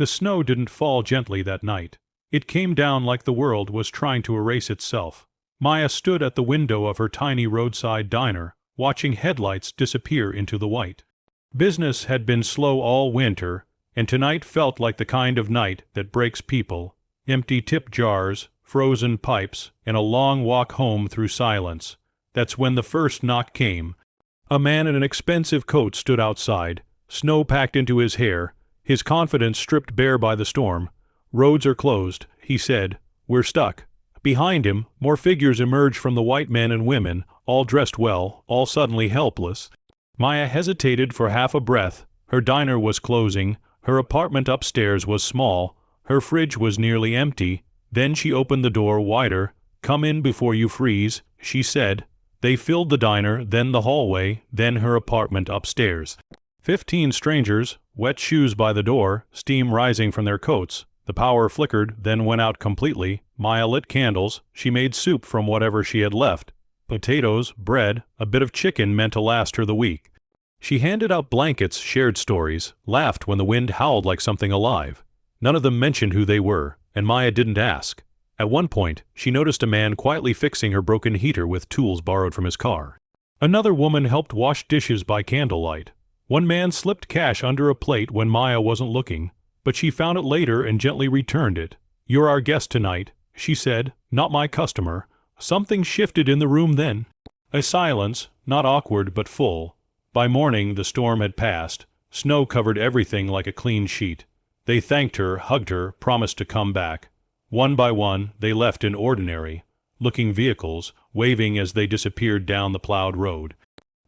The snow didn't fall gently that night. It came down like the world was trying to erase itself. Maya stood at the window of her tiny roadside diner, watching headlights disappear into the white. Business had been slow all winter, and tonight felt like the kind of night that breaks people. Empty tip jars, frozen pipes, and a long walk home through silence. That's when the first knock came. A man in an expensive coat stood outside, snow packed into his hair, his confidence stripped bare by the storm. "Roads are closed," he said. "We're stuck." Behind him, more figures emerged from the white men and women, all dressed well, all suddenly helpless. Maya hesitated for half a breath. Her diner was closing, her apartment upstairs was small, her fridge was nearly empty. Then she opened the door wider. "Come in before you freeze," she said. They filled the diner, then the hallway, then her apartment upstairs. 15 strangers, wet shoes by the door, steam rising from their coats. The power flickered, then went out completely. Maya lit candles. She made soup from whatever she had left. Potatoes, bread, a bit of chicken meant to last her the week. She handed out blankets, shared stories, laughed when the wind howled like something alive. None of them mentioned who they were, and Maya didn't ask. At one point, she noticed a man quietly fixing her broken heater with tools borrowed from his car. Another woman helped wash dishes by candlelight. One man slipped cash under a plate when Maya wasn't looking, but she found it later and gently returned it. "You're our guest tonight," she said, "not my customer." Something shifted in the room then. A silence, not awkward but full. By morning the storm had passed. Snow covered everything like a clean sheet. They thanked her, hugged her, promised to come back. One by one they left in ordinary looking vehicles, waving as they disappeared down the plowed road.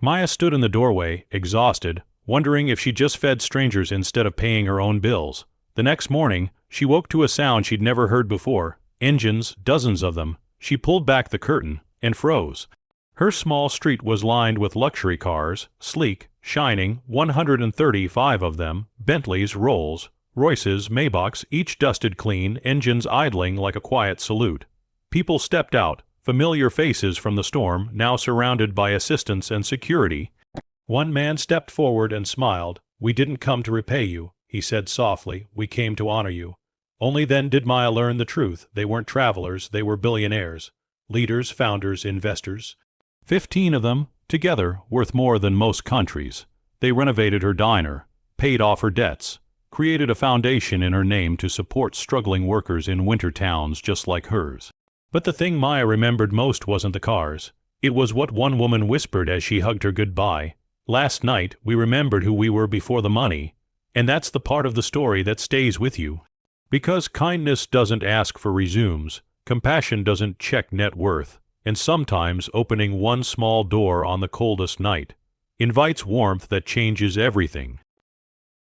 Maya stood in the doorway, exhausted, wondering if she just fed strangers instead of paying her own bills. The next morning, she woke to a sound she'd never heard before. Engines, dozens of them. She pulled back the curtain and froze. Her small street was lined with luxury cars, sleek, shining, 135 of them, Bentleys, Rolls, Royces, Maybachs, each dusted clean, engines idling like a quiet salute. People stepped out, familiar faces from the storm, now surrounded by assistants and security. One man stepped forward and smiled. "We didn't come to repay you," he said softly. "We came to honor you." Only then did Maya learn the truth. They weren't travelers, they were billionaires. Leaders, founders, investors. 15 of them, together, worth more than most countries. They renovated her diner, paid off her debts, created a foundation in her name to support struggling workers in winter towns just like hers. But the thing Maya remembered most wasn't the cars. It was what one woman whispered as she hugged her goodbye. "Last night, we remembered who we were before the money." And that's the part of the story that stays with you. Because kindness doesn't ask for resumes, compassion doesn't check net worth, and sometimes opening one small door on the coldest night invites warmth that changes everything.